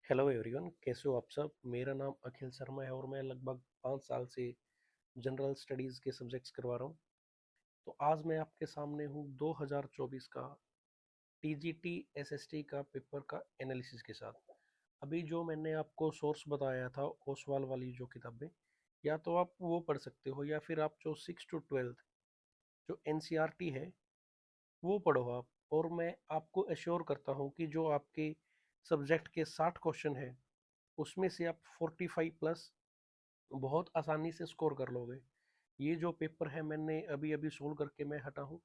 Hello everyone, कैसे हो आप सब। मेरा नाम अखिल शर्मा है और मैं लगभग 5 साल से जनरल स्टडीज़ के सब्जेक्ट्स करवा रहा हूँ। तो आज मैं आपके सामने हूँ 2024 का टीजीटी एसएसटी का पेपर का एनालिसिस के साथ। अभी जो मैंने आपको सोर्स बताया था ओसवाल वाली जो किताबें, या तो आप वो पढ़ सकते हो या फिर आप जो 6 to 12 जो एनसीईआरटी है वो पढ़ो आप। और मैं आपको एश्योर करता हूँ कि जो आपके सब्जेक्ट के 60 क्वेश्चन है उसमें से आप 45 प्लस बहुत आसानी से स्कोर कर लोगे। ये जो पेपर है मैंने अभी अभी सोल्व करके मैं हटा हूँ,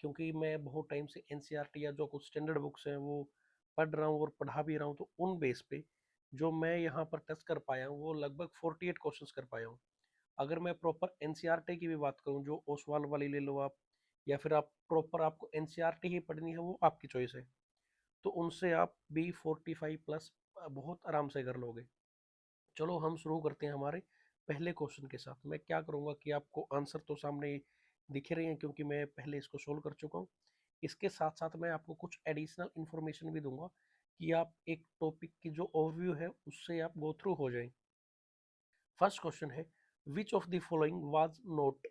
क्योंकि मैं बहुत टाइम से एनसीईआरटी या जो कुछ स्टैंडर्ड बुक्स हैं वो पढ़ रहा हूँ और पढ़ा भी रहा हूँ। तो उन बेस पे जो मैं यहाँ पर टच कर पाया हूँ वो लगभग 48 क्वेश्चंस कर पाया हूँ। अगर मैं प्रॉपर एनसीईआरटी की भी बात करूँ, जो ओसवाल वाली ले लो आप, या फिर आप प्रॉपर आपको एनसीईआरटी ही पढ़नी है, वो आपकी चॉइस है। तो उनसे आप भी 45 प्लस बहुत आराम से कर लोगे। चलो हम शुरू करते हैं हमारे पहले क्वेश्चन के साथ। मैं क्या करूंगा कि आपको आंसर तो सामने दिख रहे हैं, क्योंकि मैं पहले इसको सोल्व कर चुका हूँ। इसके साथ साथ मैं आपको कुछ एडिशनल इन्फॉर्मेशन भी दूंगा कि आप एक टॉपिक की जो ओवरव्यू है उससे आप गो थ्रू हो जाएं। फर्स्ट क्वेश्चन है, which of the following was not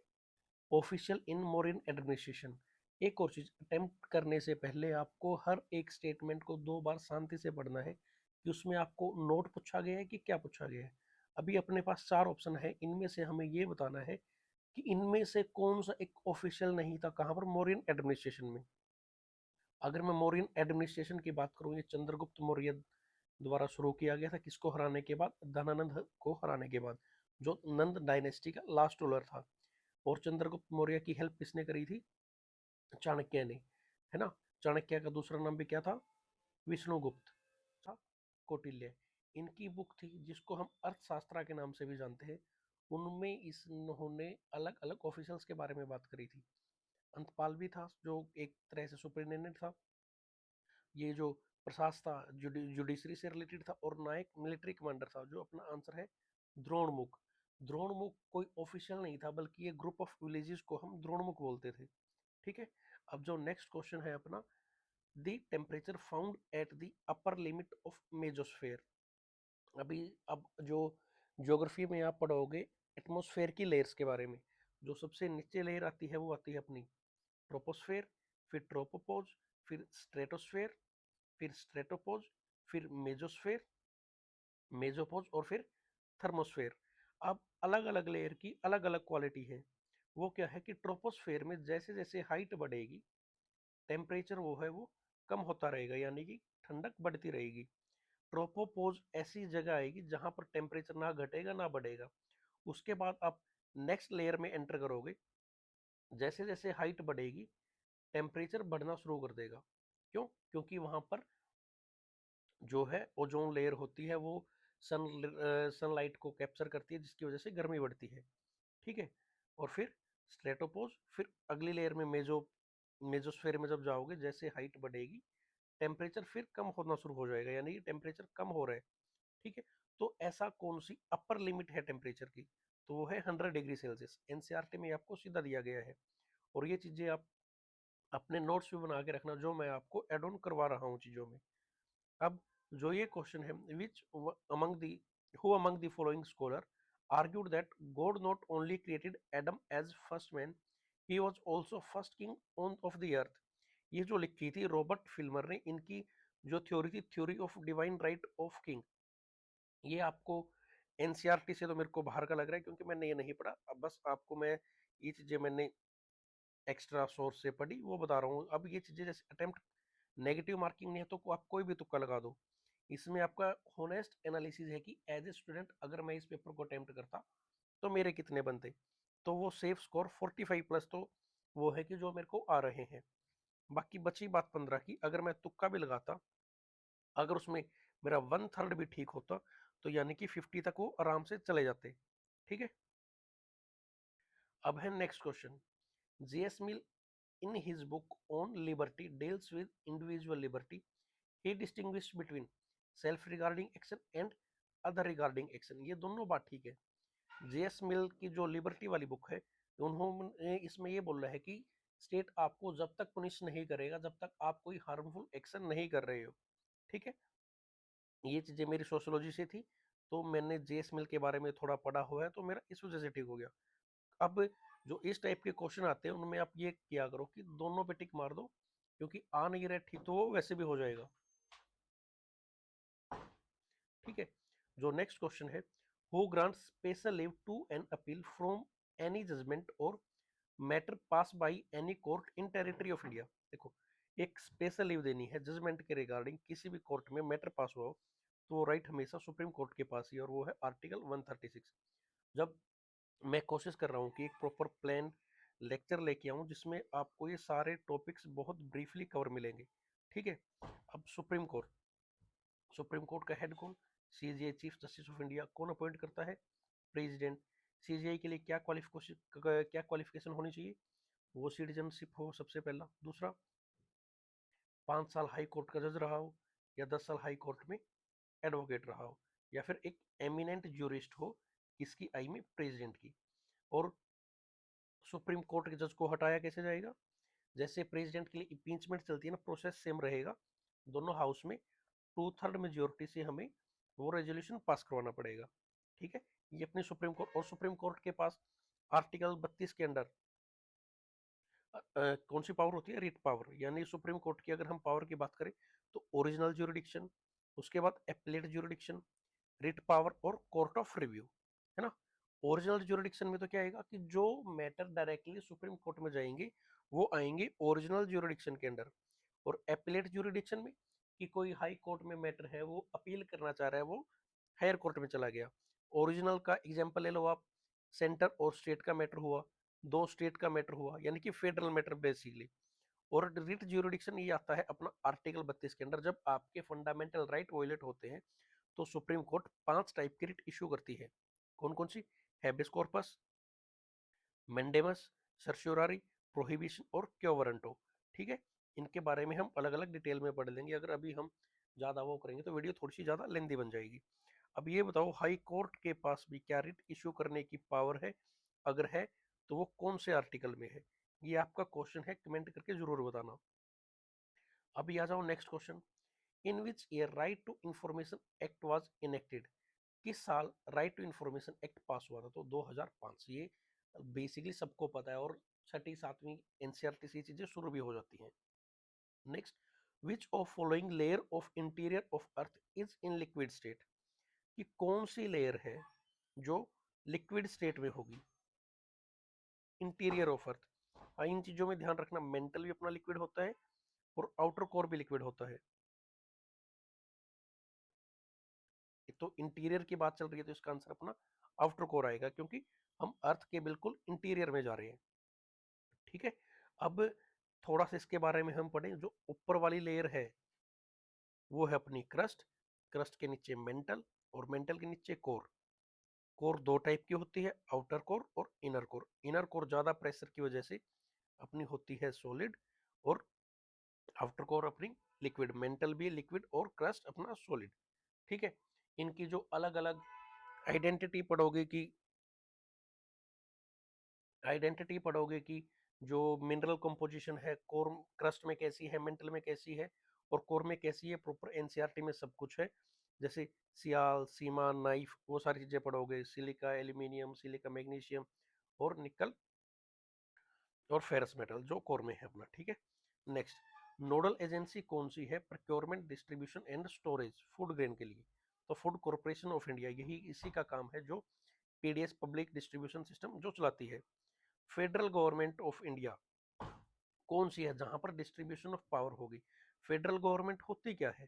official in Mauryan administration. एक और चीज, अटेम्प्ट करने से पहले आपको हर एक स्टेटमेंट को 2 बार शांति से पढ़ना है कि उसमें आपको नोट पूछा गया है कि क्या पूछा गया है। अभी अपने पास 4 ऑप्शन है, इनमें से हमें ये बताना है कि इनमें से कौन सा एक ऑफिशियल नहीं था, कहाँ पर, मौर्यन एडमिनिस्ट्रेशन में। अगर मैं मौर्यन एडमिनिस्ट्रेशन की बात करूँ, ये चंद्रगुप्त मौर्य द्वारा शुरू किया गया था, किसको हराने के बाद, धनानंद को हराने के बाद, जो नंद डायनेस्टी का लास्ट रूलर था। और चंद्रगुप्त मौर्य की हेल्प किसने करी थी, चाणक्य ने, है ना। चाणक्य का दूसरा नाम भी क्या था, विष्णुगुप्त था, कौटिल्य। इनकी बुक थी जिसको हम अर्थशास्त्र के नाम से भी जानते हैं। उनमें इन्होंने अलग अलग ऑफिसर्स के बारे में बात करी थी। अंतपाल भी था जो एक तरह से सुपरिटेंडेंट था। ये जो प्रशास था जुडिशरी से रिलेटेड था। और नायक मिलिट्री कमांडर था, जो अपना आंसर है द्रोणमुख। द्रोणमुख कोई ऑफिशियल नहीं था, बल्कि ये ग्रुप ऑफ विलेजेस को हम द्रोणमुख बोलते थे। ठीक है। अब जो नेक्स्ट क्वेश्चन है अपना, the temperature found at the upper limit of mesosphere. अभी अब जो ज्योग्राफी में आप पढ़ोगे एटमॉस्फेयर की लेयर्स के बारे में, जो सबसे नीचे लेयर आती है वो आती है अपनी ट्रोपोस्फेयर, फिर ट्रोपोपोज, फिर स्ट्रेटोस्फेयर, फिर स्ट्रेटोपोज, फिर मेजोस्फेयर, मेजोपोज, और फिर थर्मोस्फेयर। अब अलग अलग लेयर की अलग अलग क्वालिटी है। वो क्या है कि ट्रोपोस्फेयर में जैसे जैसे हाइट बढ़ेगी, टेम्परेचर वो है वो कम होता रहेगा, यानी कि ठंडक बढ़ती रहेगी। ट्रोपोपोज ऐसी जगह आएगी जहां पर टेम्परेचर ना घटेगा ना बढ़ेगा। उसके बाद आप नेक्स्ट लेयर में एंटर करोगे, जैसे जैसे हाइट बढ़ेगी टेम्परेचर बढ़ना शुरू कर देगा। क्यों? क्योंकि वहां पर जो है ओजोन लेयर होती है, वो सनलाइट को कैप्चर करती है, जिसकी वजह से गर्मी बढ़ती है। ठीक है। और फिर स्ट्रेटोपोज, फिर अगली लेयर में मेजोस्फेयर में जब जाओगे, जैसे हाइट बढ़ेगी टेम्परेचर फिर कम होना शुरू हो जाएगा, यानी कि टेम्परेचर कम हो रहा है। ठीक है। तो ऐसा कौन सी अपर लिमिट है टेम्परेचर की, तो वो है 100 डिग्री सेल्सियस। एनसीईआरटी में आपको सीधा दिया गया है। और ये चीजें आप अपने नोट्स भी बना के रखना, जो मैं आपको एड ऑन करवा रहा हूँ चीजों में। अब जो ये क्वेश्चन है, which among the who among the following scholar argued that God not only created Adam as first man, he was also first king on of the earth। ये जो लिखी थी रॉबर्ट फिल्मर ने, इनकी जो थ्योरी थी, theory of divine right of king. ये आपको एनसीईआरटी से तो मेरे को बाहर का लग रहा है, क्योंकि मैंने ये नहीं पढ़ा। अब बस आपको मैं ये चीजें मैंने एक्स्ट्रा सोर्स से पढ़ी वो बता रहा हूँ। अब ये चीजें जैसे अटेम्प्ट नेगेटिव मार्किंग नहीं है, तो आप कोई भी तुक्का लगा दो। इसमें आपका होनेस्ट एनालिसिस है कि एज ए स्टूडेंट अगर मैं इस पेपर को अटेम्प्ट करता तो मेरे कितने बनते। तो वो सेफ स्कोर 45 प्लस तो वो है कि जो मेरे को आ रहे हैं। बाकी बची बात 15 की, अगर मैं तुक्का भी लगाता, अगर उसमें मेरा 1/3 भी ठीक होता, तो यानी कि 50 तक वो आराम से चले जाते। ठीक है। अब है next question. JS mill in his book on liberty deals with individual liberty. He distinguish between self regarding action and other regarding action. ये दोनों बात ठीक है। जेएस मिल की जो लिबर्टी वाली बुक है, उन्होंने इसमें ये बोल रहा है कि स्टेट आपको जब तक पुनिश नहीं करेगा जब तक आप कोई हार्मफुल एक्शन नहीं कर रहे हो। ठीक है। ये चीजें मेरी सोशियोलॉजी से थी, तो मैंने जेएस मिल के बारे में थोड़ा पढ़ा हुआ है, तो मेरा इस वजह से ठीक हो गया। अब जो इस टाइप के क्वेश्चन आते हैं उनमें आप ये किया करो कि दोनों पे टिक मार दो, क्योंकि आ नहीं रहा ठीक तो वो वैसे भी हो जाएगा। ठीक है, जो नेक्स्ट क्वेश्चन है, who grants special leave to an appeal from any judgment or matter passed by any court in territory of India. देखो, एक स्पेशल लीव देनी है जजमेंट के रिगार्डिंग किसी भी कोर्ट में मैटर पास हुआ हो, तो वो राइट हमेशा सुप्रीम कोर्ट के पास ही, और वो है आर्टिकल 136। जब मैं कोशिश कर रहा हूँ कि एक प्रॉपर प्लान लेक्चर लेके आऊँ जिसमें आपको ये सारे टॉपिक्स बहुत ब्रीफली कवर मिलेंगे। ठीक है, अब सुप्रीम कोर्ट का हेड कौन? CGI, chief justice of India. कौन अपॉइंट करता है? प्रेसिडेंट। सीजीआई के लिए क्या क्वालिफिकेशन होनी चाहिए? वो सिटीजनशिप हो सबसे पहला। दूसरा, 5 साल हाई कोर्ट का जज रहा हो, या 10 साल हाई कोर्ट में एडवोकेट रहा हो, या फिर एक एमिनेंट ज्यूरिस्ट हो किसकी आई में? प्रेसिडेंट की। और सुप्रीम कोर्ट के जज को हटाया कैसे जाएगा? जैसे प्रेसिडेंट के लिए इम्पीचमेंट चलती है ना, प्रोसेस सेम रहेगा। दोनों हाउस में 2/3 मेजोरिटी से हमें वो रेजोल्यूशन पास करवाना पड़ेगा। ठीक है, ये अपने सुप्रीम कोर्ट। और सुप्रीम कोर्ट के पास आर्टिकल 32 के अंडर कौन सी पावर होती है? Writ power. यानी सुप्रीम कोर्ट की अगर हम पावर की बात करें तो ओरिजिनल ज्यूरिडिक्शन, उसके बाद एप्लेट ज्यूरिडिक्शन, रिट पावर और कोर्ट ऑफ रिव्यू, है ना। ओरिजिनल ज्यूरिडिक्शन में तो क्या आएगा कि जो मैटर डायरेक्टली सुप्रीम कोर्ट में जाएंगे वो आएंगे ओरिजिनल ज्यूरिडिक्शन के अंडर। और एप्लेट ज्यूरिडिक्शन में कि कोई हाई कोर्ट में मैटर है, वो अपील करना चाह रहा है, वो हायर कोर्ट में चला गया। ओरिजिनल का एग्जांपल ले लो आप, सेंटर और स्टेट का मैटर हुआ, दो स्टेट का मैटर हुआ, यानी कि फेडरल मैटर बेसिकली। और रिट ज्यूरिडिक्शन ये आता है अपना आर्टिकल 32 के अंदर, जब आपके फंडामेंटल राइट वोलेट होते हैं तो सुप्रीम कोर्ट 5 टाइप की रिट इशू करती है। कौन कौन सी? हैबेस कॉर्पस, मेंडेमस, सर्श्योरारी, प्रोहिबिशन और क्यो वारंटो। ठीक है, इनके बारे में हम अलग अलग डिटेल में पढ़ लेंगे। अगर अभी हम ज़्यादा वो करेंगे तो वीडियो थोड़ी सी ज़्यादा लेंदी बन जाएगी। अब ये बताओ, हाई कोर्ट के पास भी क्या रिट इशू करने की पावर है? अगर है तो वो कौन से आर्टिकल में है? ये आपका क्वेश्चन है, कमेंट करके जरूर बताना। अभी आ जाओ next question, in which year right to information act was enacted. किस साल right to information act pass हुआ था? तो 2005। ये बेसिकली सबको पता है, और छठी सातवीं एनसीईआरटी से चीजें शुरू भी हो जाती हैं। Next, which of following layer of interior of earth is in liquid state. कि कौन सी लेयर है जो लिक्विड स्टेट में होगी? Interior of earth. इन चीजों में ध्यान रखना, मेंटल भी अपना लिक्विड होता है और आउटर कोर भी लिक्विड होता है। तो इंटीरियर की बात चल रही है तो इसका आंसर अपना आउटर कोर आएगा, क्योंकि हम अर्थ के बिल्कुल इंटीरियर में जा रहे हैं। ठीक है, अब थोड़ा सा इसके बारे में हम पढ़ें। जो ऊपर वाली लेयर है वो है अपनी क्रस्ट, क्रस्ट के नीचे मेंटल, और मेंटल के नीचे कोर। कोर दो टाइप की होती है, आउटर कोर और इनर कोर। इनर कोर ज्यादा प्रेशर की वजह से अपनी होती है सॉलिड, और आउटर कोर अपनी लिक्विड। मेंटल भी लिक्विड और क्रस्ट अपना सॉलिड। ठीक है, इनकी जो अलग अलग आइडेंटिटी पढ़ोगे कि जो मिनरल कंपोजिशन है कोर क्रस्ट में कैसी है, मेंटल में कैसी है, और कोर में कैसी है, प्रॉपर एनसीईआरटी में सब कुछ है। जैसे सियाल, सीमा, नाइफ, वो सारी चीजें पढ़ोगे। सिलिका, एल्यूमिनियम, सिलिका, मैग्नीशियम और निकल और फेरस मेटल जो कोर में है अपना। ठीक है, नेक्स्ट, नोडल एजेंसी कौन सी है procurement, distribution and storage food grain के लिए? तो फूड कॉर्पोरेशन ऑफ इंडिया, यही इसी का काम है, जो पीडीएस पब्लिक डिस्ट्रीब्यूशन सिस्टम जो चलाती है। फेडरल गवर्नमेंट ऑफ इंडिया कौन सी है जहां पर डिस्ट्रीब्यूशन ऑफ पावर होगी? फेडरल गवर्नमेंट होती क्या है?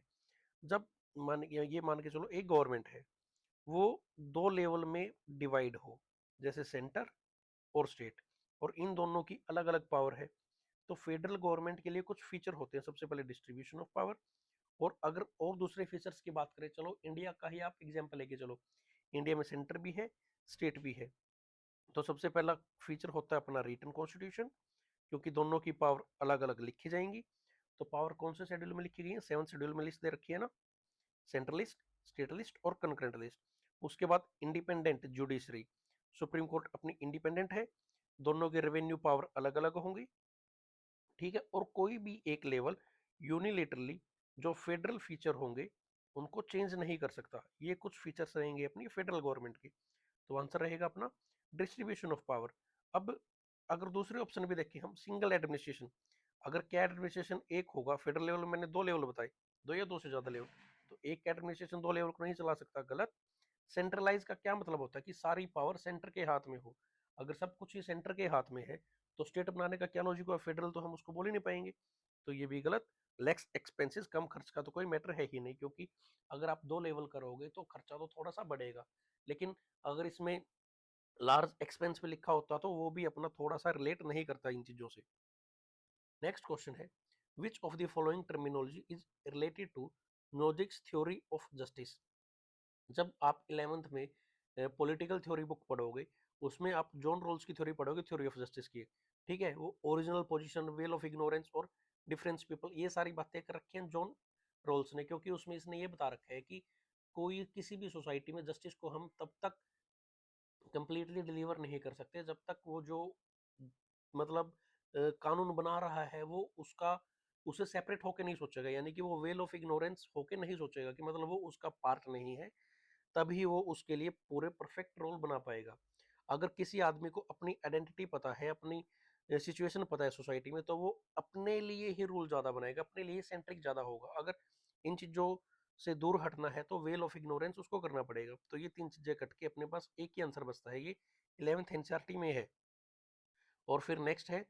जब मान के चलो एक गवर्नमेंट है, वो दो लेवल में डिवाइड हो, जैसे सेंटर और स्टेट, और इन दोनों की अलग अलग पावर है। तो फेडरल गवर्नमेंट के लिए कुछ फीचर होते हैं। सबसे पहले डिस्ट्रीब्यूशन ऑफ पावर, और अगर और दूसरे फीचर्स की बात करें, चलो इंडिया का ही आप एग्जांपल लेके चलो। इंडिया में सेंटर भी है, स्टेट भी है। तो सबसे पहला फीचर होता है अपना रिटन कॉन्स्टिट्यूशन, क्योंकि दोनों की पावर अलग अलग लिखी जाएंगी। तो पावर कौन से शेड्यूल में लिखी गई है? 7 शेड्यूल में लिस्ट दे रखी है ना, सेंट्रल लिस्ट, स्टेट लिस्ट और कंकरेंट लिस्ट। उसके बाद इंडिपेंडेंट जुडिशरी, सुप्रीम कोर्ट अपनी इंडिपेंडेंट है, दोनों के रेवेन्यू पावर अलग अलग होंगी। ठीक है, और कोई भी एक लेवल यूनिलेटरली जो फेडरल फीचर होंगे उनको चेंज नहीं कर सकता। ये कुछ फीचर्स रहेंगे अपनी फेडरल गवर्नमेंट के। तो आंसर रहेगा अपना डिस्ट्रीब्यूशन ऑफ पावर। अब अगर दूसरे ऑप्शन भी देखें हम, सिंगल एडमिनिस्ट्रेशन, अगर क्या एडमिनिस्ट्रेशन एक होगा फेडरल लेवल में, मैंने दो लेवल बताए, दो या दो से ज्यादा लेवल, तो एक एडमिनिस्ट्रेशन दो लेवल को नहीं चला सकता, गलत। सेंट्रलाइज का क्या मतलब होता है कि सारी पावर सेंटर के हाथ में हो। अगर सब कुछ ही सेंटर के हाथ में है तो स्टेट बनाने का क्या लॉजिक हुआ, फेडरल तो हम उसको बोल ही नहीं पाएंगे। तो ये भी गलत। लेक्स एक्सपेंसेस, कम खर्च का तो कोई मैटर है ही नहीं, क्योंकि अगर आप दो लेवल करोगे तो खर्चा तो थोड़ा सा बढ़ेगा। लेकिन अगर इसमें लार्ज एक्सपेंस पे लिखा होता तो वो भी अपना थोड़ा सा रिलेट नहीं करता इन चीजों से। नेक्स्ट क्वेश्चन है, which of the following terminology is related to Nozick's theory of justice. जब आप 11th में पॉलिटिकल थ्योरी बुक पढ़ोगे, उसमें आप जॉन रोल्स की थ्योरी पढ़ोगे, थ्योरी ऑफ जस्टिस की, ठीक है, वो original position, well of ignorance और डिफरेंस पीपल, ये सारी बातें कर रखी हैं जॉन रोल्स ने, क्योंकि उसमें इसने ये बता रखा है कि कोई किसी भी सोसाइटी में जस्टिस को हम तब तक कंप्लीटली डिलीवर नहीं कर सकते जब तक वो जो मतलब कानून बना रहा है वो उसका उसे सेपरेट होके नहीं सोचेगा, यानी कि वो वेल ऑफ इग्नोरेंस होके नहीं सोचेगा कि मतलब वो उसका पार्ट नहीं है, तभी वो उसके लिए पूरे परफेक्ट रोल बना पाएगा। अगर किसी आदमी को अपनी आइडेंटिटी पता है, अपनी सिचुएशन पता है सोसाइटी में, तो वो अपने लिए ही रूल ज्यादा बनाएगा, अपने लिए सेंट्रिक ज्यादा होगा। अगर इन चीजों से दूर हटना है तो वेल ऑफ इग्नोरेंस उसको करना पड़ेगा। तो ये तीन चीजें कट के अपने पास एक ही आंसर बचता है, ये 11th एनसीईआरटी में है। और फिर नेक्स्ट है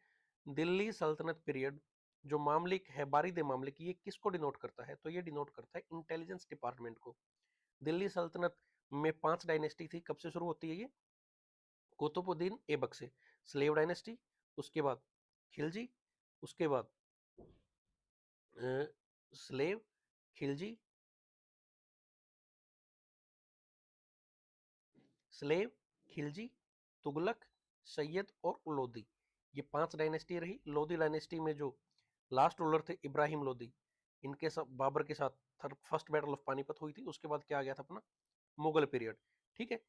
दिल्ली सल्तनत पीरियड, जो मामलिक है बारिद मामलिक, ये किसको डिनोट करता है, तो ये डिनोट करता है इंटेलिजेंस डिपार्टमेंट को। दिल्ली सल्तनत में 5 डायनेस्टी थी, कब से शुरू होती है ये, कुतुबुद्दीन ऐबक से, स्लेव डायनेस्टी, उसके बाद खिलजी, उसके बाद स्लेव, खिलजी, स्लेव, खिलजी, तुगलक, सैयद और लोदी, ये 5 डायनेस्टी रही। लोदी डायनेस्टी में जो लास्ट रूलर थे इब्राहिम लोदी, इनके सब बाबर के साथ फर्स्ट बैटल ऑफ पानीपत हुई थी, उसके बाद क्या आ गया था अपना मुगल पीरियड, ठीक है।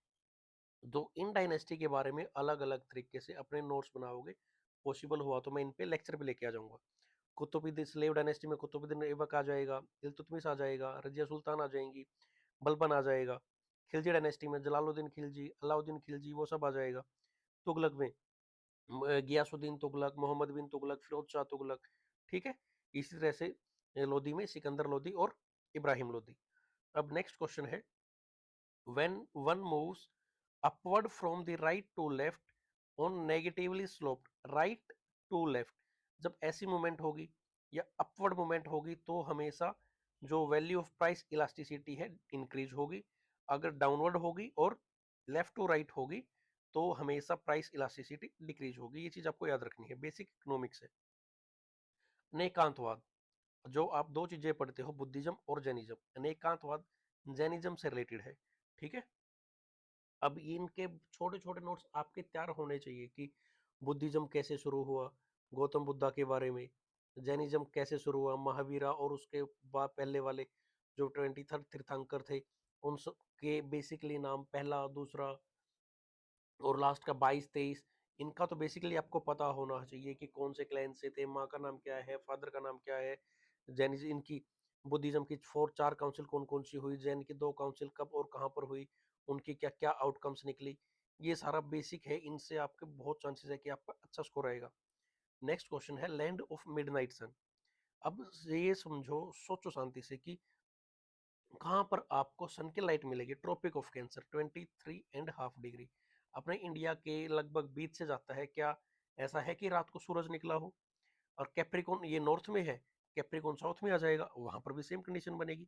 तो इन डायनेस्टी के बारे में अलग अलग तरीके से अपने नोट्स बनाओगे, पॉसिबल हुआ तो मैं इन पे लेक्चर भी लेके आ जाऊंगा। कुतुबुद्दीन स्लेव डायनेस्टी में कुतुबुद्दीन ऐबक आ जाएगा, इल्तुतमिश आ जाएगा, रजिया सुल्तान आ जाएंगी, बलबन आ जाएगा। खिलजी डायनेस्टी में जलालुद्दीन खिलजी, अलाउद्दीन खिलजी, वो सब आ जाएगा। तुगलक में गियासुद्दीन तुगलक, मोहम्मद बिन तुगलक, फिरोज शाह तुगलक, ठीक है। इसी तरह से लोदी में सिकंदर लोदी और इब्राहिम लोदी। अब नेक्स्ट क्वेश्चन है, when one moves upward from the right to left on negatively sloped right to left, जब ऐसी मूवमेंट होगी या अपवर्ड मूवमेंट होगी तो हमेशा जो वैल्यू ऑफ प्राइस इलास्टिसिटी है इंक्रीज होगी। अगर डाउनवर्ड होगी और लेफ्ट टू राइट होगी तो हमेशा प्राइस इलास्टिसिटी डिक्रीज होगी। ये चीज आपको याद रखनी है, बेसिक इकोनॉमिक्स है। अनेकांतवाद, जो आप दो चीजें पढ़ते हो, बुद्धिज्म और जैनिज्म, अनेकांतवाद जैनिज्म से रिलेटेड है, ठीक है। अब इनके छोटे छोटे नोट्स आपके तैयार होने चाहिए कि बुद्धिज्म कैसे शुरू हुआ, गौतम बुद्धा के बारे में, जैनिज्म कैसे शुरू हुआ, महावीरा और उसके बाद पहले वाले जो 23rd तीर्थंकर थे, उन सब के बेसिकली नाम, पहला दूसरा और लास्ट का 22 23, इनका तो बेसिकली आपको पता होना चाहिए कि कौन से क्लैन से थे, माँ का नाम क्या है, फादर का नाम क्या है। जैनिज्म इनकी, बुद्धिज्म की 4 काउंसिल कौन कौन सी हुई, जैन की 2 काउंसिल कब और कहाँ पर हुई, उनकी क्या क्या आउटकम्स निकली, ये सारा बेसिक है। इनसे आपके बहुत चांसेस है कि आपका अच्छा स्कोर आएगा। नेक्स्ट क्वेश्चन है लैंड ऑफ मिडनाइट सन। अब ये समझो, सोचो शांति से कि कहाँ पर आपको सन की लाइट मिलेगी, ट्रॉपिक ऑफ कैंसर 23.5 डिग्री, अपने इंडिया के लगभग बीच से जाता है। क्या ऐसा है कि रात को सूरज निकला हो? और कैप्रिकॉन ये नॉर्थ में है, कैप्रिकॉन साउथ में आ जाएगा, वहां पर भी सेम कंडीशन बनेगी।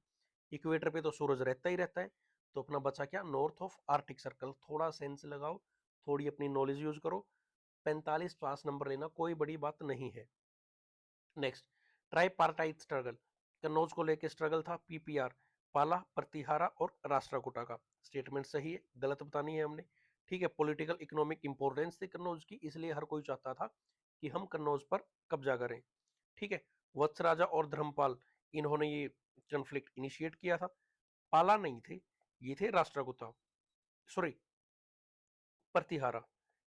इक्वेटर पे तो सूरज रहता ही रहता है। तो अपना बचा क्या, नॉर्थ ऑफ आर्टिक सर्कल। थोड़ा सेंस लगाओ, थोड़ी अपनी नॉलेज यूज करो, 45 पास नंबर लेना कोई बड़ी बात नहीं है। नेक्स्ट, ट्राईपार्टाइट स्ट्रगल, कन्नौज को लेकर स्ट्रगल था, पीपीआर, पाला, प्रतिहारा और राष्ट्रकूटा का। स्टेटमेंट सही है, गलत बतानी है हमने, ठीक है। पॉलिटिकल इकोनॉमिक इंपॉर्टेंस थी कन्नौज की, इसलिए हर कोई चाहता था कि हम कन्नौज पर कब्जा करें, ठीक है। वत्स राजा और धर्मपाल, इन्होंने ये कन्फ्लिक्ट इनिशिएट किया था। पाला नहीं थे, ये थे राष्ट्रकूटा, सॉरी प्रतिहारा,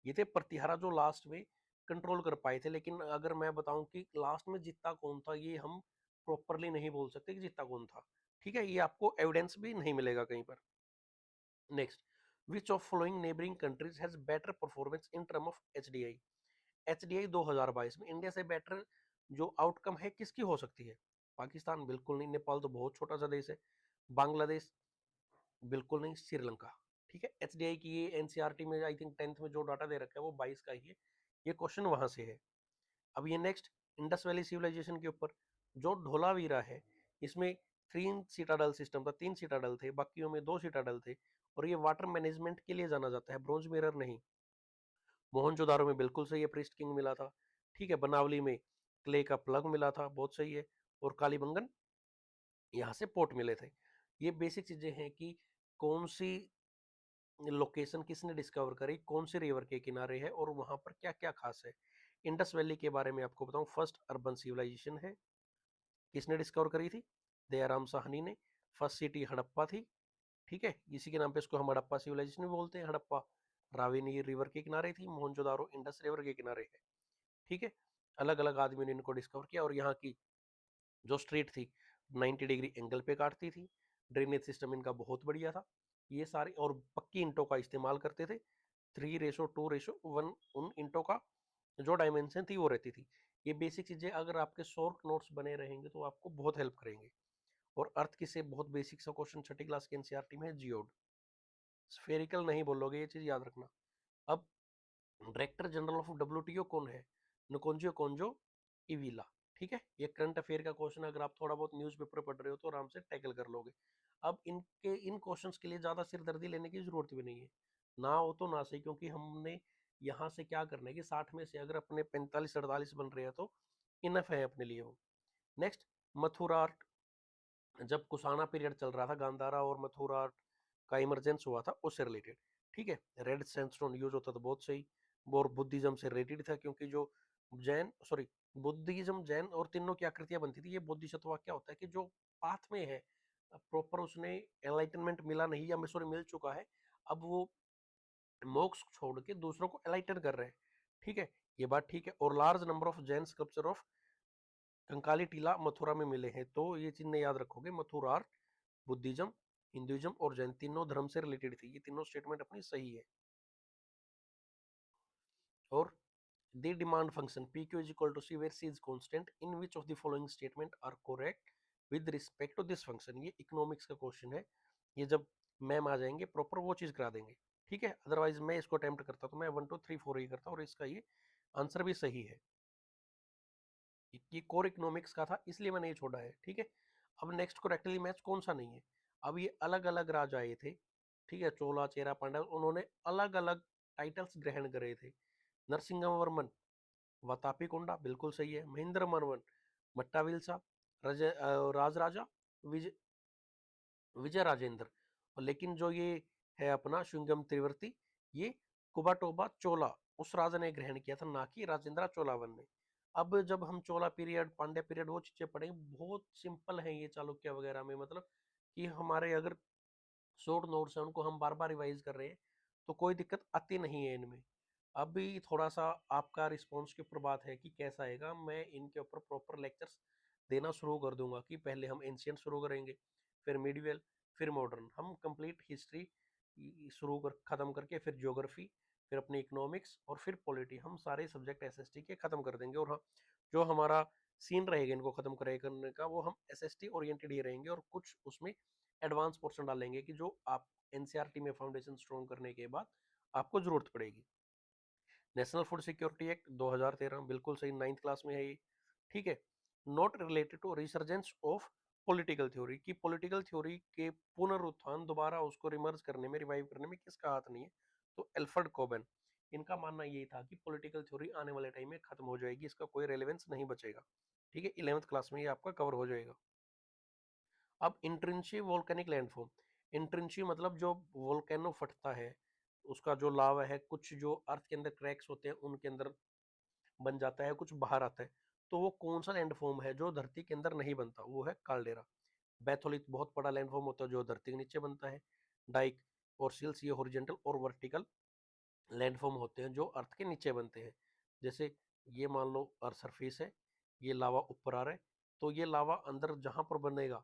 ये थे प्रतिहारा जो लास्ट में कंट्रोल कर पाए थे। लेकिन अगर मैं बताऊं कि लास्ट में जीता कौन था, ये हम प्रॉपरली नहीं बोल सकते कि जीता कौन था। ठीक है, ये आपको एविडेंस भी नहीं मिलेगा कहीं पर। Next, which of following neighbouring countries has better performance in term of HDI. HDI 2022 में इंडिया से बेटर जो आउटकम है किसकी हो सकती है? पाकिस्तान बिल्कुल नहीं, नेपाल तो बहुत छोटा सा देश है, बांग्लादेश बिल्कुल नहीं, श्रीलंका। ठीक है, एचडीआई की ये एनसीईआरटी में आई थिंक 10th में जो डाटा दे रखा है वो 22 का ही है, ये क्वेश्चन वहां से है। अब ये नेक्स्ट, इंडस वैली सिविलाइजेशन के ऊपर जो ढोलावीरा है, इसमें 3 सीटाडल सिस्टम था, 3 सीटाडल थे, बाकियों में 2 सीटाडल थे, और ये वाटर मैनेजमेंट के लिए जाना जाता है, ब्रोंज मिरर नहीं। मोहनजोदारो में बिल्कुल सही है, प्रीस्ट किंग मिला था। ठीक है, बनावली में क्ले का प्लग मिला था, बहुत सही है, और कालीबंगन यहाँ से पोर्ट मिले थे। ये बेसिक चीजें हैं कि कौन सी लोकेशन किसने डिस्कवर करी, कौन से रिवर के किनारे है, और वहां पर क्या क्या खास है। इंडस वैली के बारे में आपको बताऊं, फर्स्ट अर्बन सिविलाइजेशन है, किसने डिस्कवर करी थी? दयाराम साहनी ने। फर्स्ट सिटी हड़प्पा थी। ठीक है, इसी के नाम पे इसको हम हड़प्पा सिविलाइजेशन भी बोलते हैं। हड़प्पा रावी रिवर के किनारे थी, मोहनजोदारो इंडस रिवर के किनारे है। ठीक है, अलग अलग आदमियों ने इनको डिस्कवर किया, और यहाँ की जो स्ट्रीट थी 90 डिग्री एंगल पे काटती थी, ड्रेनेज सिस्टम इनका बहुत बढ़िया था, ये सारे, और पक्की इंटों का इस्तेमाल करते थे, 3:2:1 उन इंटों का जो डायमेंशन थी वो रहती थी। ये बेसिक चीजें अगर आपके शॉर्ट नोट्स बने रहेंगे तो आपको बहुत हेल्प करेंगे। और अर्थ की से बहुत बेसिक सा क्वेश्चन 6ठी क्लास के एनसीईआरटी में है, जियोड। स्फेरिकल नहीं बोलोगे, ये चीज याद रखना। अब डायरेक्टर जनरल ऑफ डब्ल्यूटीओ कौन है? नकोंजियो कोंजो इविला। ठीक है, ये करंट अफेयर का क्वेश्चन, अगर आप थोड़ा बहुत न्यूज़पेपर पढ़ रहे हो तो आराम से टैकल कर लोगे। अब इनके इन क्वेश्चंस के लिए ज्यादा सिरदर्दी लेने की जरूरत भी नहीं है, ना हो तो ना सही, क्योंकि हमने यहाँ से क्या करना है कि 60 में से अगर अपने 45-48 बन रहे हैं तो इनफ है अपने लिए वो। नेक्स्ट, मथुरा, जब कुशाना पीरियड चल रहा था, गांधारा और मथुरा का इमरजेंस हुआ था, उससे रिलेटेड। ठीक है, रेड सैंडस्टोन यूज होता था, बहुत सही। और बुद्धिज्म से रिलेटेड था, क्योंकि जो जैन सॉरी बुद्धिज्म जैन और तीनों की आकृतियां बनती थी। ये बोधिसत्व क्या होता है कि जो पाथ में है प्रॉपर, उसने एनलाइटनमेंट मिला नहीं, या सॉरी मिल चुका है, अब वो मोक्ष छोड़ के दूसरों को एनलाइटन कर रहे हैं। ठीक है, ये बात ठीक है। और large number of Jain sculpture of Kankali टीला मथुरा में मिले हैं, तो ये चीज याद रखोगे। मथुरा बुद्धिज्म, हिंदुइज्म और जैन तीनों धर्म से रिलेटेड थी, ये तीनों स्टेटमेंट अपनी सही है। और the demand function pq is equal to c where c is constant in which of the following statement are correct with respect to this function। ये इकोनॉमिक्स का क्वेश्चन है, ये जब मैम आ जाएंगे प्रॉपर वो चीज करा देंगे। ठीक है, अदरवाइज मैं इसको अटेम्प्ट करता तो मैं 1 2 3 4 ही करता, और इसका ये आंसर भी सही है। ये कोर इकोनॉमिक्स का था, इसलिए मैंने ये छोड़ा है। ठीक है, अब नेक्स्ट करेक्टली मैच कौन सा नहीं है। अब ये अलग अलग राजा आए थे, ठीक है, चोला चेरा पांड्या, उन्होंने अलग अलग टाइटल्स ग्रहण करे थे। नरसिंह वर्मन वातापी कोंडा बिल्कुल सही है। महेंद्र वर्मन मट्टाविल्सा, राज राजा, विजय विजय राजेंद्र। और लेकिन जो ये है अपना शुंगम त्रिवर्ती, ये कुबाटोबा चोला उस राजा ने ग्रहण किया था, ना कि राजेंद्र चोलावन ने। अब जब हम चोला पीरियड, पांड्या पीरियड वो चीजें पढ़ेंगे, बहुत सिंपल है ये चालुक्य वगैरह में, मतलब कि हमारे अगर शॉर्ट नोट्स हैं उनको हम बार बार रिवाइज कर रहे हैं तो कोई दिक्कत आती नहीं है इनमें। अभी थोड़ा सा आपका रिस्पॉन्स के ऊपर बात है कि कैसा आएगा, मैं इनके ऊपर प्रॉपर लेक्चर्स देना शुरू कर दूंगा, कि पहले हम एंशियंट शुरू करेंगे, फिर मिडिवल, फिर मॉडर्न, हम कंप्लीट हिस्ट्री शुरू कर खत्म करके फिर ज्योग्राफी, फिर अपनी इकोनॉमिक्स, और फिर पॉलिटी, हम सारे सब्जेक्ट एसएसटी के खत्म कर देंगे। और हाँ, जो हमारा सीन रहेगा इनको खत्म करने का, वो हम एसएसटी ओरिएंटेड ही रहेंगे, और कुछ उसमें एडवांस पोर्शन डालेंगे कि जो आप एनसीईआरटी में फाउंडेशन स्ट्रॉन्ग करने के बाद आपको जरूरत पड़ेगी। नेशनल फूड सिक्योरिटी एक्ट 2013 बिल्कुल सही, 9th क्लास में है ये। ठीक है, not related to resurgence of political theory, की पॉलिटिकल थ्योरी के पुनरुत्थान, दोबारा उसको रिमर्ज करने में, रिवाइव करने में किसका हाथ नहीं है? तो एल्फ्रेड कोबेन। इनका मानना ये था कि पॉलिटिकल थ्योरी आने वाले टाइम में खत्म हो जाएगी, इसका कोई रेलेवेंस नहीं बचेगा। ठीक है, 11th क्लास में ये आपका कवर हो जाएगा। अब इंट्रिंसिक वोल्केनिक लैंडफॉर्म, इंट्रिंसिक मतलब जो वोल्केनो फटता है, उसका जो लावा है, कुछ जो अर्थ के अंदर क्रैक्स होते हैं उनके अंदर बन जाता है, कुछ बाहर आता है, तो वो कौन सा लैंडफॉर्म है जो धरती के अंदर नहीं बनता? वो है काल्डेरा। बैथोलिथ बहुत बड़ा लैंडफॉर्म होता है जो धरती के नीचे बनता है। डाइक और सिल्स ये हॉरिजॉन्टल और वर्टिकल लैंडफॉर्म होते हैं जो अर्थ के नीचे बनते हैं। जैसे ये मान लो अर्थ सरफेस है, ये लावा ऊपर आ रहा है, तो ये लावा अंदर जहां पर बनेगा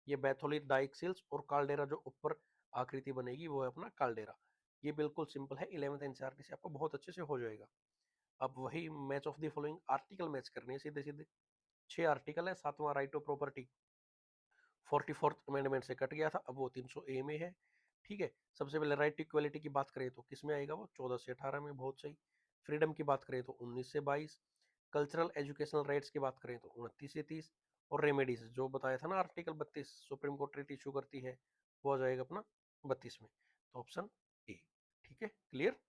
ये बैथोलिट डाइक्सिल्स और काल्डेरा जो ऊपर आकृति बनेगी वो है अपना काल्डेरा। ये बिल्कुल सिंपल है, 11th एनसीईआरटी से आपको बहुत अच्छे से हो जाएगा। अब वही match of the following article match करने हैं सीधे सीधे। 6 आर्टिकल है, 7वां right of property 44th amendment से कट गया था, अब वो 300A में है। ठीक है, सबसे पहले राइट टू इक्वलिटी की बात करें तो किस में आएगा वो, 14 से 18 में, बहुत सही। फ्रीडम की बात करें तो 19 से 22। कल्चरल एजुकेशनल राइट्स की बात करें तो 29 से 30। और रेमेडीज जो बताया था ना article 32 supreme court rate issue करती है, वो आ जाएगा अपना 32 में। तो ऑप्शन ए। ठीक है, clear.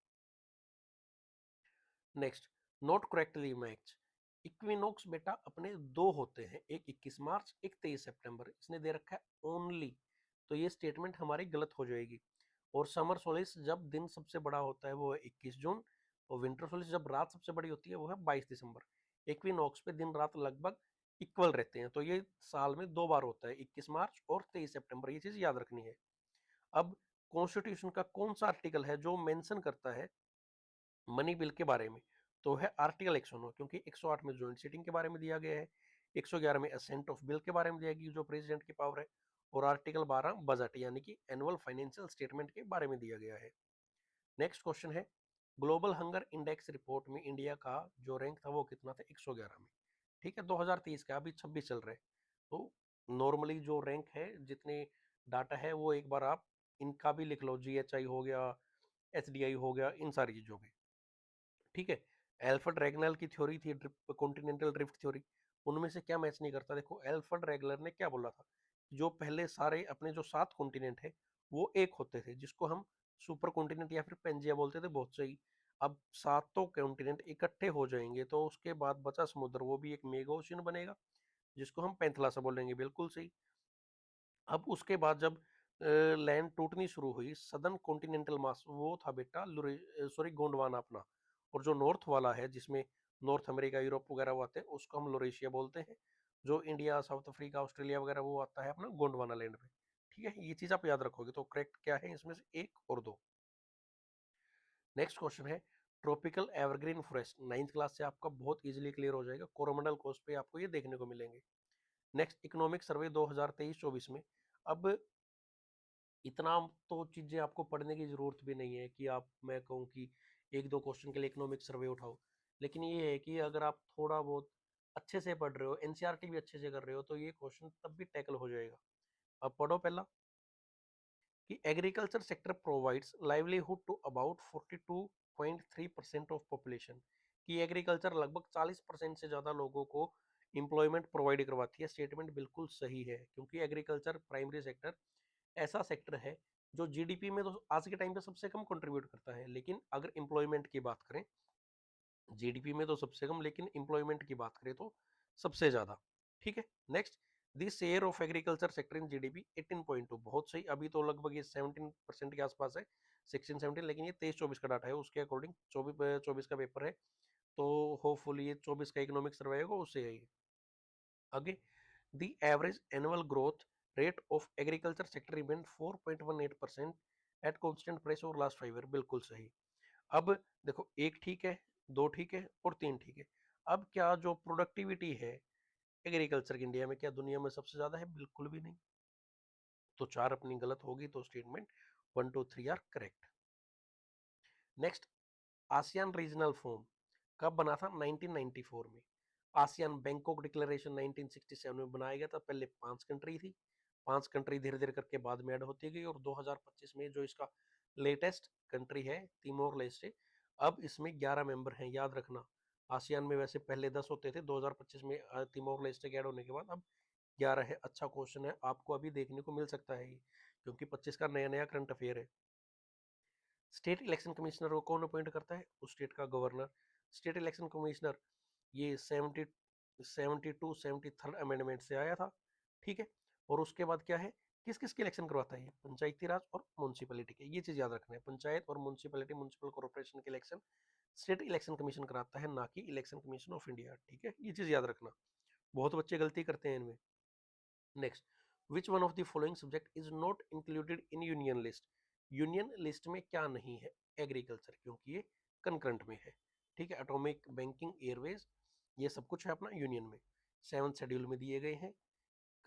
Next, note correctly match. Equinox बेटा अपने दो होते हैं, एक 21 मार्च, एक 23 सितंबर। इसने दे रखा है ओनली, तो ये स्टेटमेंट हमारी गलत हो जाएगी। और समर सोलिस जब दिन सबसे बड़ा होता है वो है 21 जून, और विंटर सोलिस जब रात सबसे बड़ी होती है वो है 22 दिसंबर। इक्विनोक्स पे दिन रात लगभग इक्वल रहते हैं, तो ये साल में 2 बार होता है, 21 मार्च और 23 सितंबर, ये चीज याद रखनी है। अब कॉन्स्टिट्यूशन का कौन सा आर्टिकल है जो मेंशन करता है मनी बिल के बारे में, तो है आर्टिकल 109, क्योंकि 108 में ज्वाइंट सीटिंग के बारे में दिया गया है, 111 में असेंट ऑफ बिल के बारे में दिया गया जो प्रेसिडेंट की पावर है, और आर्टिकल 12 बजट यानी कि एनुअल फाइनेंशियल स्टेटमेंट के बारे में दिया गया है। नेक्स्ट क्वेश्चन है, ग्लोबल हंगर इंडेक्स रिपोर्ट में इंडिया का जो रैंक था वो कितना था, 111 में। ठीक है, 2023 का, अभी 26 चल रहा है। तो नॉर्मली जो रैंक है, जितने डाटा है वो एक बार आप इनका भी लिख लो, GHI हो गया, HDI हो गया, इन सारी चीजों के। ठीक है, एल्फ्रेड रेगनल की थ्योरी थी कॉन्टिनेंटल ड्रिफ्ट थ्योरी, उनमें से क्या मैच नहीं करता। देखो एल्फ्रेड रेगनर ने क्या बोला था, जो पहले सारे अपने जो 7 कॉन्टिनेंट है वो एक होते थे, जिसको हम सुपर कॉन्टिनेंट या फिर पेंजिया बोलते थे, बहुत सही। अब सातों कॉन्टिनेंट इकट्ठे हो जाएंगे तो उसके बाद बचा समुद्र, वो भी एक मेगा ओशियन बनेगा, जिसको हम पेंथलासा बोलेंगे, बिल्कुल सही। अब उसके बाद जब लैंड टूटनी शुरू हुई, सदर्न कॉन्टिनेंटल मास वो था बेटा सॉरी गोंडवाना अपना, और जो नॉर्थ वाला है जिसमें नॉर्थ अमेरिका यूरोप वगैरह वो आते हैं उसको हम लोरेशिया बोलते हैं। जो इंडिया साउथ अफ्रीका ऑस्ट्रेलिया वगैरह वो आता है अपना गोंडवाना लैंड पे। ठीक है, ये चीज आप याद रखोगे, तो करेक्ट क्या है इसमें से, एक और दो। नेक्स्ट क्वेश्चन है, tropical evergreen forest 9th class से आपका बहुत इजीली क्लियर हो जाएगा, कोरोमंडल कोस्ट पे आपको ये देखने को मिलेंगे। नेक्स्ट, इकोनॉमिक सर्वे 2023-24 में। अब इतना तो चीजें आपको पढ़ने की जरूरत भी नहीं है कि आप, मैं कहूँ कि एक दो क्वेश्चन के लिए इकोनॉमिक सर्वे उठाओ, लेकिन ये है कि अगर आप थोड़ा बहुत अच्छे से पढ़ रहे हो, एनसीईआरटी भी अच्छे से कर रहे हो, तो ये क्वेश्चन तब भी टैकल हो जाएगा। अब पढ़ो पहला, कि agriculture sector provides livelihood to about 42.3% of population, कि एग्रीकल्चर लगभग 40% से ज़्यादा लोगों को एम्प्लॉयमेंट प्रोवाइड करवाती है। स्टेटमेंट बिल्कुल सही है, क्योंकि एग्रीकल्चर प्राइमरी सेक्टर ऐसा सेक्टर है जो जीडीपी में तो आज के टाइम पे सबसे कम कंट्रीब्यूट करता है, लेकिन अगर एम्प्लॉयमेंट की बात करें, जीडीपी में तो सबसे कम, लेकिन एम्प्लॉयमेंट की बात करें तो सबसे ज्यादा। ठीक है, next, the share of agriculture sector in GDP 18.2, बहुत सही। अभी तो लगभग ये 17% के आसपास है, 16-17, लेकिन ये 23-24 का डाटा है, उसके अकॉर्डिंग 24 का पेपर है, तो होपफुली ये 24 का इकोनॉमिक सर्वे होगा उससे है। आगे, the average annual growth rate of agriculture sector remain 4.18% at constant price over last 5 year, बिल्कुल सही। अब देखो, एक ठीक है, दो ठीक है और तीन ठीक है। अब क्या जो प्रोडक्टिविटी है एग्रीकल्चर की इंडिया में, क्या दुनिया में सबसे ज्यादा है, बिल्कुल भी नहीं। तो चार अपनी गलत होगी, तो statement 1 2 3 are correct. Next, ASEAN regional forum कब बना था, 1994 में। आसियान बैंकॉक डिक्लेरेशन 1967 में बनाया गया था, पहले 5 कंट्री थी, 5 कंट्री धीरे धीरे करके बाद में ऐड होती गई, और 2025 में जो इसका लेटेस्ट कंट्री है तिमोर लेस्टे, अब इसमें 11 मेंबर हैं, याद रखना। आसियान में वैसे पहले 10 होते थे, 2025 में तिमोर लेस्टे के ऐड होने के बाद अब 11 है। अच्छा क्वेश्चन है, आपको अभी देखने को मिल सकता है ये, क्योंकि 25 का नया नया करंट अफेयर है। स्टेट इलेक्शन कमिश्नर को कौन अपॉइंट करता है, उस स्टेट का गवर्नर। स्टेट इलेक्शन कमिश्नर ये 73 अमेंडमेंट से आया था। ठीक है, और उसके बाद क्या है, किस किस के इलेक्शन करवाता है, पंचायती राज और म्यूनसिपैलिटी के, ये चीज याद रखना है। पंचायत और म्यूनसिपैलिटी म्यूनसिपल कॉर्पोरेशन के इलेक्शन स्टेट इलेक्शन कमीशन कराता है, ना कि इलेक्शन कमीशन ऑफ इंडिया। ठीक है, ये चीज याद रखना, बहुत बच्चे गलती करते हैं इनमें। Next, which one of the following subject is not included in union list, union list में क्या नहीं है, एग्रीकल्चर, क्योंकि ये कंकरेंट में है। ठीक है, एटॉमिक, बैंकिंग, एयरवेज, ये सब कुछ है अपना यूनियन में, 7th शेड्यूल में दिए गए हैं।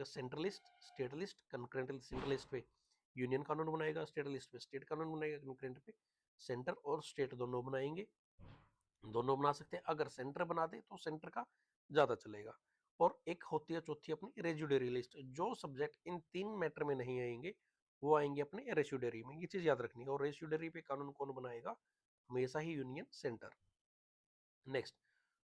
Central list, state list, concurrent list. Central list पे यूनियन कानून बनाएगा, स्टेट लिस्ट पे स्टेट कानून बनाएगा, कंकरेंट पे सेंटर और स्टेट दोनों बनाएंगे। दोनों बना सकते हैं। अगर सेंटर बना दे तो सेंटर का ज्यादा चलेगा। और एक होती है चौथी अपनी रेजिडरी लिस्ट, जो सब्जेक्ट इन 3 मैटर में नहीं आएंगे वो आएंगे अपने रेजिडरी में। ये चीज याद रखनी है। और रेजिडरी पे कानून कौन बनाएगा? हमेशा ही union centre. Next,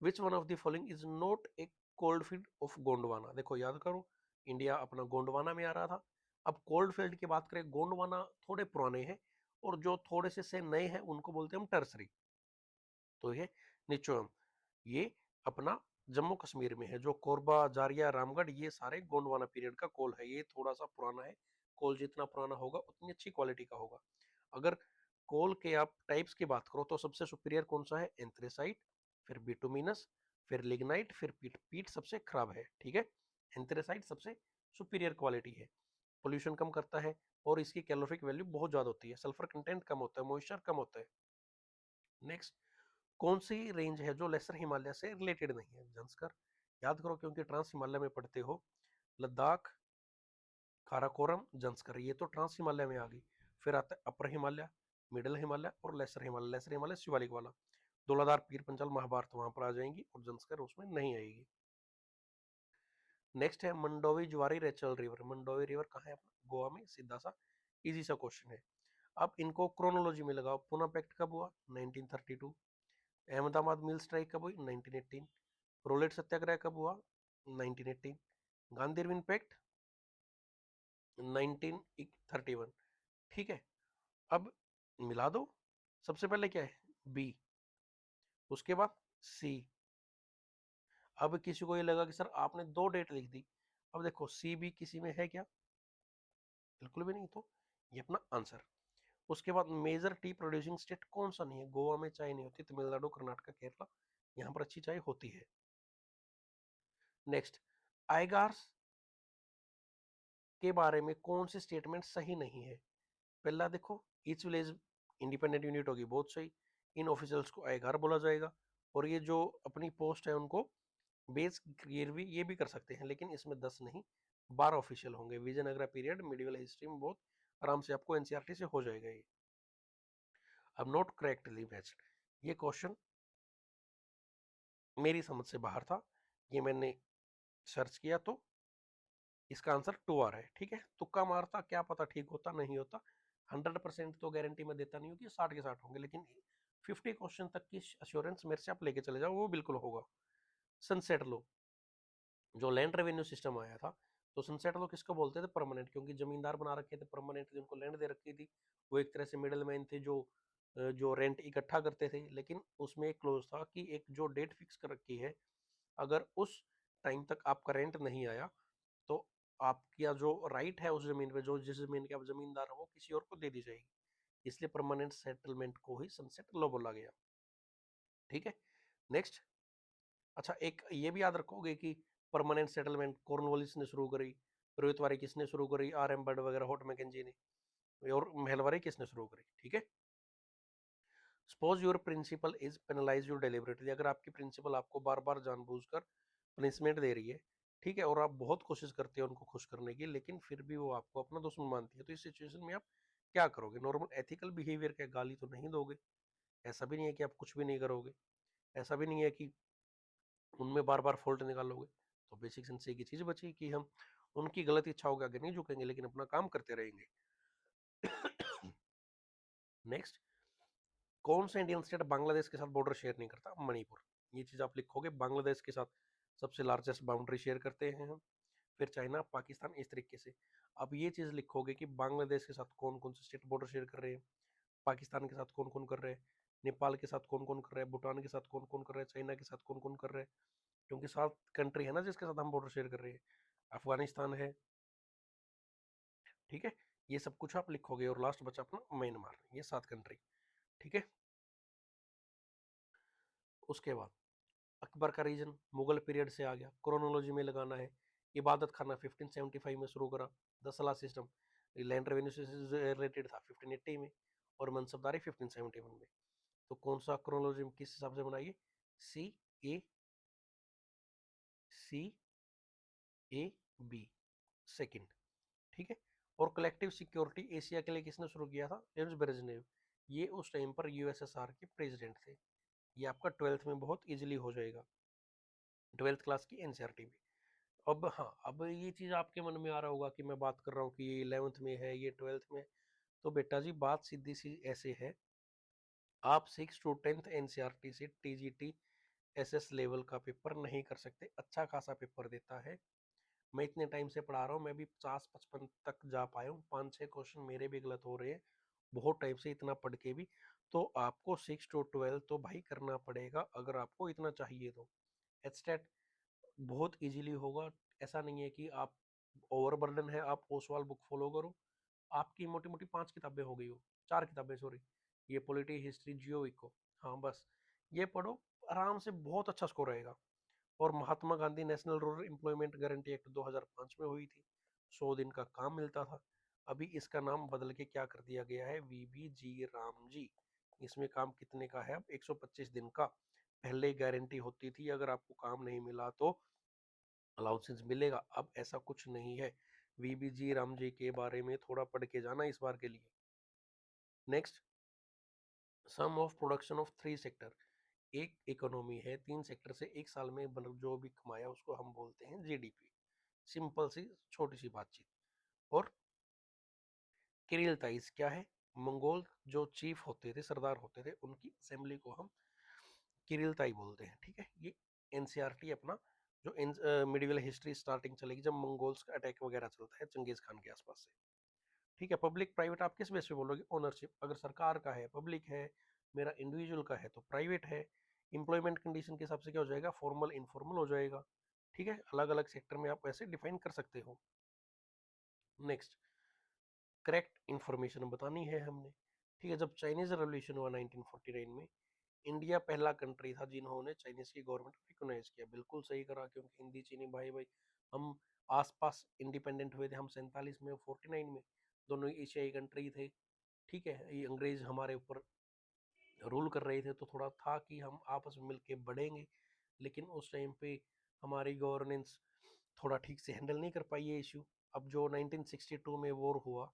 which one of the following is not a coal field of Gondwana? देखो याद करो, इंडिया अपना गोंडवाना में आ रहा था। अब कोल्ड फील्ड की बात करें, गोंडवाना थोड़े पुराने हैं और जो थोड़े से नए हैं उनको बोलते हैं हम टर्सरी। तो ये निचोम, ये अपना जम्मू कश्मीर में है। जो कोरबा, जारिया, रामगढ़, ये सारे गोंडवाना पीरियड का कोल है। ये थोड़ा सा पुराना है। कोल जितना पुराना होगा उतनी अच्छी क्वालिटी का होगा। अगर कोल के आप टाइप्स की बात करो तो सबसे सुपीरियर कौन सा है? एंथ्रेसाइट, फिर बिटुमिनस, फिर लिग्नाइट, फिर पीट। पीट सबसे खराब है, ठीक है। एंथ्रेसाइट सबसे सुपीरियर क्वालिटी है, पोल्यूशन कम करता है और इसकी कैलोरिफिक वैल्यू बहुत ज्यादा होती है, सल्फर कंटेंट कम होता है, मॉइस्चर कम होता है। नेक्स्ट, कौन सी रेंज है जो लेसर हिमालय से रिलेटेड नहीं है? जंस्कर। याद करो क्योंकि ट्रांस हिमालय में पढ़ते हो। लद्दाख, काराकोरम, जंस्कर, ये तो ट्रांस हिमालय में आ गई। फिर आता है अपर हिमालय, मिडिल हिमालय और लेसर हिमालय। लेसर हिमालय शिवालिक वाला। धौलाधार, पीर पंचाल, महाभारत वहां पर आ जाएंगी और जंस्कर उसमें नहीं आएगी। नेक्स्ट है मंडोवी ज्वारी रेचल रिवर। मंडोवी रिवर कहाँ है? अपना गोवा में। सीधा सा इजी सा क्वेश्चन है। अब इनको क्रोनोलॉजी में लगाओ। पूना पैक्ट कब हुआ? 1932। अहमदाबाद मिल स्ट्राइक कब हुई? 1918। रोलेट सत्याग्रह कब हुआ? 1918। Gandhi Irwin pact 1931। ठीक है। अब मिला दो। सबसे पहले क्या है? बी, उसके बाद सी। अब किसी को ये लगा कि सर आपने 2 डेट लिख दी। अब देखो सी बी किसी में है क्या? बिल्कुल भी नहीं। तो ये अपना आंसर। उसके बाद मेजर टी प्रोड्यूसिंग स्टेट कौन सा नहीं है? गोवा में चाय नहीं होती, तमिलनाडु, कर्नाटक, केरला, यहाँ पर अच्छी चाय होती है। नेक्स्ट, आइगार्स के बारे में कौन सी स्टेटमेंट सही नहीं है? पहला देखो, ईच विलेज इंडिपेंडेंट यूनिट होगी, बहुत सही। इन ऑफिसर्स को आइगार बोला जाएगा। और ये जो अपनी पोस्ट है उनको बेस गिरवी ये भी कर सकते हैं, लेकिन इसमें 10 नहीं 12 ऑफिशियल होंगे। विजयनगरा पीरियड, मिडिवल हिस्ट्री में बहुत आराम से आपको एनसीईआरटी से हो जाएगा ये। अब नॉट करेक्टली मैच्ड, ये क्वेश्चन मेरी समझ से बाहर था। ये मैंने सर्च किया तो इसका आंसर 2 आ रहा है। ठीक है, तुक्का मारता, क्या पता ठीक होता नहीं होता। 100% तो गारंटी में देता नहीं हूँ कि 60 के 60 होंगे, लेकिन 50 क्वेश्चन तक की अश्योरेंस मेरे से आप लेके चले जाओ, वो बिल्कुल होगा। सनसेट लो, जो लैंड रेवेन्यू सिस्टम आया था, तो सनसेट लो किसको बोलते थे? परमानेंट, क्योंकि जमींदार बना रखे थे परमानेंट, जिनको लैंड दे रखी थी। वो एक तरह से मिडल मैन थे जो रेंट इकट्ठा करते थे। लेकिन उसमें एक क्लोज था कि एक जो डेट फिक्स कर रखी है, अगर उस टाइम तक आपका रेंट नहीं आया तो आपका जो राइट है उस जमीन पे, जो जिस जमीन के आप जमींदार हो, वो किसी और को दे दी जाएगी। इसलिए परमानेंट सेटलमेंट को ही सनसेट लॉ बोला गया। ठीक है। नेक्स्ट, अच्छा एक ये भी याद रखोगे कि परमानेंट सेटलमेंट कॉर्नवालिस ने शुरू करी, रोहितवारी किसने शुरू करी? आर एम बर्ड वगैरह, होट मैकेंजी ने। और महलवारी किसने शुरू करी? ठीक है। Suppose your principal is penalise you deliberately. अगर आपकी प्रिंसिपल आपको बार बार जानबूझकर पनिशमेंट दे रही है, ठीक है, और आप बहुत कोशिश करते हो उनको खुश करने की, लेकिन फिर भी वो आपको अपना दुश्मन मानती है, तो इस सिचुएशन में आप क्या करोगे? नॉर्मल एथिकल बिहेवियर का गाली तो नहीं दोगे, ऐसा भी नहीं है कि आप कुछ भी नहीं करोगे, ऐसा भी नहीं है कि उनमें बार बार फॉल्ट निकालोगे। तो बेसिक सेंस एक ही चीज बची कि हम उनकी गलत इच्छाओं के आगे नहीं झुकेंगे, लेकिन अपना काम करते रहेंगे। नेक्स्ट, कौन सा इंडियन स्टेट बांग्लादेश के साथ बॉर्डर शेयर नहीं करता? मणिपुर। ये चीज आप लिखोगे, बांग्लादेश के साथ सबसे लार्जेस्ट बाउंड्री शेयर करते हैं हम। फिर चाइना, पाकिस्तान, इस तरीके से। अब ये चीज लिखोगे कि बांग्लादेश के साथ कौन कौन से स्टेट बॉर्डर शेयर कर रहे हैं, पाकिस्तान के साथ कौन कौन कर रहे हैं, नेपाल के साथ कौन कौन कर रहे हैं, भूटान के साथ कौन कौन कर रहे हैं, चाइना के साथ कौन कौन कर रहे हैं, क्योंकि 7 कंट्री है ना जिसके साथ हम बॉर्डर शेयर कर रहे हैं। अफगानिस्तान है। ठीक है, ये सब कुछ आप लिखोगे और लास्ट बचा अपना म्यांमार। ये 7 कंट्री। ठीक है। उसके बाद अकबर का रीजन मुगल पीरियड से आ गया, क्रोनोलॉजी में लगाना है। इबादत खाना 1575 में शुरू करा। दसला सिस्टम लैंड रेवेन्यू से रिलेटेड था 1580 में, और मनसबदारी 1571 में। तो कौन सा क्रोनोलॉजी किस हिसाब से बनाइए? सी ए, सी ए बी। सेकंड, ठीक है। और कलेक्टिव सिक्योरिटी एशिया के लिए किसने शुरू किया था? James Brezhnev. ये उस टाइम पर यूएसएसआर के प्रेसिडेंट थे। ये आपका 12th में बहुत इजीली हो जाएगा, 12th क्लास की एनसीईआरटी में। अब हाँ, अब ये चीज आपके मन में आ रहा होगा कि मैं बात कर रहा हूँ कि ये 11th में है, ये 12th में। तो बेटा जी बात सीधी सी ऐसे है, आप 6 टू 10th एनसीईआरटी से टीजीटी एसएस लेवल का पेपर नहीं कर सकते। अच्छा खासा पेपर देता है। मैं इतने टाइम से पढ़ा रहा हूँ, मैं भी 50-55 तक जा पाया हूँ। 5-6 क्वेश्चन मेरे भी गलत हो रहे हैं बहुत टाइम से इतना पढ़ के भी। तो आपको 6 टू 12 तो भाई करना पड़ेगा अगर आपको इतना चाहिए तो। एचटेट बहुत इजीली होगा। ऐसा नहीं है कि आप ओवरबर्डन है, आप ओसवाल बुक फॉलो करो, आपकी मोटी मोटी 5 किताबें हो गई हो, 4 किताबें सॉरी, ये पॉलिटी हिस्ट्री जियो इको, हाँ बस ये पढ़ो, आराम से बहुत अच्छा स्कोर आएगा। और Mahatma Gandhi National Rural Employment Guarantee Act 2005 में हुई थी, 100 दिन का काम मिलता था। अभी इसका नाम बदल के क्या कर दिया गया है? वीबी जी राम जी। इसमें काम कितने का है? अब 125 दिन का। पहले गारंटी होती थी अगर आपको काम नहीं मिला तो अलाउंसेस मिलेगा, अब ऐसा कुछ नहीं है। वीबी जी राम जी के बारे में थोड़ा पढ़ के जाना इस बार के लिए। Next, sum of production of 3 sector. एक इकोनॉमी है 3 सेक्टर से एक साल में जो भी कमाया उसको हम बोलते हैं जीडीपी। सिंपल सी छोटी सी बातचीत। और किरिलताइज क्या है? मंगोल जो चीफ होते थे, सरदार होते थे, उनकी असेंबली को हम किरिलताई बोलते हैं, ठीक है। ये एनसीईआरटी अपना जो मिडिवल हिस्ट्री स्टार्टिंग चलेगी जब मंगोल्स का अटैक वगैरह चलता है चंगेज खान के आसपास से, ठीक है। पब्लिक प्राइवेट आप किस बेस पे बोलोगे? ओनरशिप, अगर सरकार का है पब्लिक है, मेरा इंडिविजुअल का है तो प्राइवेट है। एम्प्लॉयमेंट कंडीशन के हिसाब से क्या हो जाएगा? फॉर्मल इनफॉर्मल हो जाएगा, ठीक है। अलग अलग सेक्टर में आप ऐसे डिफाइन कर सकते हो। नेक्स्ट, करेक्ट इंफॉर्मेशन बतानी है हमने, ठीक है। जब चाइनीज रेवोल्यूशन हुआ 1949 में, इंडिया पहला कंट्री था जिन्होंने चाइनीज की गवर्नमेंट रिकॉग्नाइज किया। बिल्कुल सही करा, क्योंकि हिंदी चीनी भाई भाई हम आसपास इंडिपेंडेंट हुए थे, हम 47 में 49 में, दोनों एशियाई कंट्री थे, ठीक है। ये अंग्रेज हमारे ऊपर रूल कर रहे थे तो थोड़ा था कि हम आपस में मिलके बढ़ेंगे, लेकिन उस टाइम पे हमारी गवर्नेंस थोड़ा ठीक से हैंडल नहीं कर पाई ये इशू। अब जो 1962 में वॉर हुआ,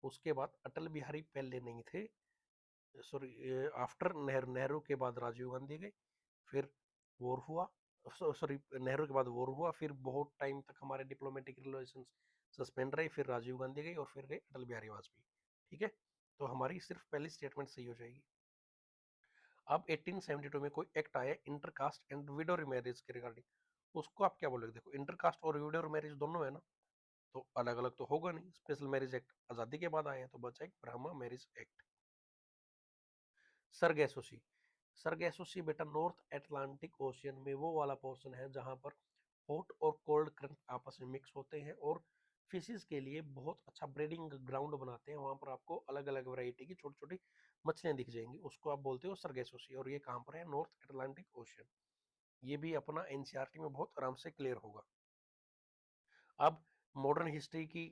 उसके बाद अटल बिहारी पहले नहीं थे, सॉरी, आफ्टर नेहरू, नेहरू के बाद राजीव गांधी गए, फिर वॉर हुआ, सॉरी नेहरू के बाद वॉर हुआ, फिर बहुत टाइम तक हमारे डिप्लोमेटिक रिलेशंस सस्पेंड रहे, फिर राजीव गांधी गए और फिर गए अटल बिहारी वाजपेयी, ठीक है। तो हमारी सिर्फ पहली स्टेटमेंट सही हो जाएगी। अब 1872 में कोई एक्ट आया इंटरकास्ट एंड विडो मैरिज के रिगार्डिंग, उसको आप क्या बोलोगे? देखो, इंटरकास्ट और विडो मैरिज दोनों है ना, तो अलग अलग तो होगा नहीं। स्पेशल मैरिज एक्ट आजादी के बाद आया है, तो बचा एक ब्राह्मा मैरिज एक्ट। सरगैसोसी, सरगैसोसी बेटा नॉर्थ अटलांटिक ओशियन में वो वाला पोर्शन है जहां पर हॉट और कोल्ड करंट आपस में मिक्स होते हैं और फिशेस के लिए बहुत अच्छा ब्रीडिंग ग्राउंड बनाते हैं। वहां पर आपको अलग अलग वैरायटी की छोटी छोटी मछलियां दिख जाएंगी, उसको आप बोलते हो सरगैसोसी। और ये कहाँ पर है? North Atlantic ocean. ये भी अपना एनसीईआरटी में बहुत आराम से क्लियर होगा। अब मॉडर्न हिस्ट्री की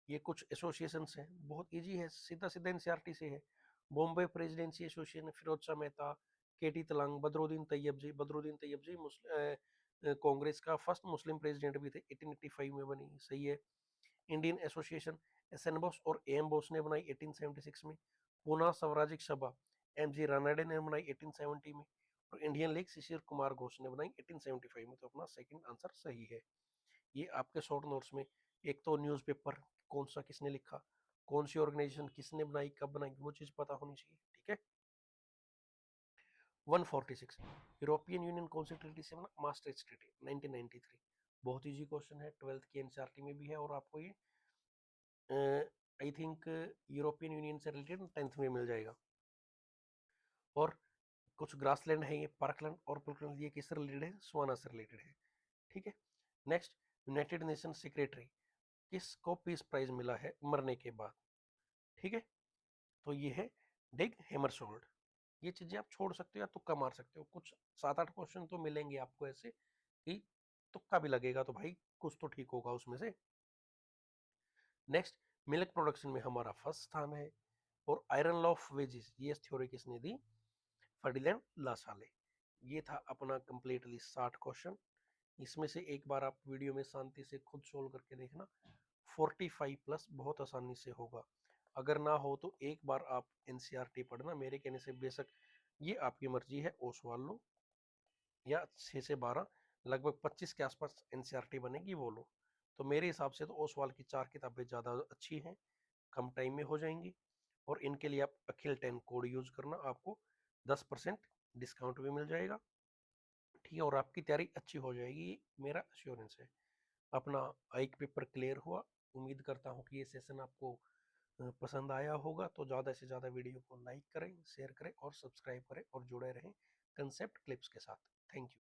ये कुछ एसोसिएशंस हैं, बहुत इजी है, सीधा सीधा एनसीईआरटी से है। बॉम्बे प्रेसिडेंसी एसोसिएशन, फिरोज शाह मेहता, केटी तलंग, बदरुद्दीन तैयब जी। बदरुद्दीन तैयब जी कांग्रेस का फर्स्ट मुस्लिम प्रेसिडेंट भी थे, 1885 में बनी, सही है। Indian association S N Bose और ए एम बोस ने बनाई 1876 में। पूना स्वराजिक सभा एम जी रानाडे ने बनाई 1870 में। और इंडियन लीग शिशिर कुमार घोष ने बनाई 1875 में। तो अपना सेकंड आंसर सही है। ये आपके शॉर्ट नोट्स में एक तो न्यूज़पेपर कौन सा किसने लिखा, कौन सी ऑर्गेनाइजेशन किसने बनाई, कब बनाई, वो चीज़ पता होनी चाहिए, ठीक है। 146, यूरोपियन यूनियन कौन सी ट्रीटी से बना? मास्ट्रिक्ट ट्रीटी 1993। बहुत इजी क्वेश्चन है, 12th की एनसीईआरटी में भी है, और आपको ये आई थिंक यूरोपियन यूनियन से रिलेटेड 10th में मिल जाएगा। और कुछ ग्रासलैंड है, ये पार्कलैंड और पुलकलैंड, ये किससे रिलेटेड है? स्वाना से रिलेटेड है, ठीक है। नेक्स्ट, यूनाइटेड नेशन सेक्रेटरी किसको पीस प्राइज मिला है मरने के बाद, ठीक है। तो ये है डिग हेमरशोल्ड। ये चीजें आप छोड़ सकते हो या तुक्का मार सकते हो, कुछ 7-8 क्वेश्चन तो मिलेंगे आपको ऐसे कि तुक्का भी लगेगा तो भाई कुछ तो ठीक होगा उसमें से। नेक्स्ट, मिल्क प्रोडक्शन में हमारा फर्स्ट स्थान है। और आयरन लॉ ऑफ वेजेस, ये थ्योरी किसने दी? फर्डिनैंड लासाले। ये था अपना कंप्लीटली 60 क्वेश्चन। इसमें से एक बार आप वीडियो में शांति से खुद सोल्व करके देखना, 45 प्लस बहुत आसानी से होगा। अगर ना हो तो एक बार आप एनसीईआरटी पढ़ना, मेरे कहने से बेशक ये आपकी मर्जी है, ओसवाल लो या 6 से 12 लगभग 25 के आसपास एनसीईआरटी बनेगी वो लो। तो मेरे हिसाब से तो ओसवाल की 4 किताबें ज़्यादा अच्छी हैं, कम टाइम में हो जाएंगी। और इनके लिए आप अखिल 10 कोड यूज करना, आपको 10% डिस्काउंट भी मिल जाएगा। ठीक है, और आपकी तैयारी अच्छी हो जाएगी, मेरा अश्योरेंस है। अपना एक पेपर क्लियर हुआ। उम्मीद करता हूँ कि ये सेशन आपको पसंद आया होगा। तो ज़्यादा से ज़्यादा वीडियो को लाइक करें, शेयर करें और सब्सक्राइब करें और जुड़े रहें कंसेप्ट क्लिप्स के साथ। Thank you.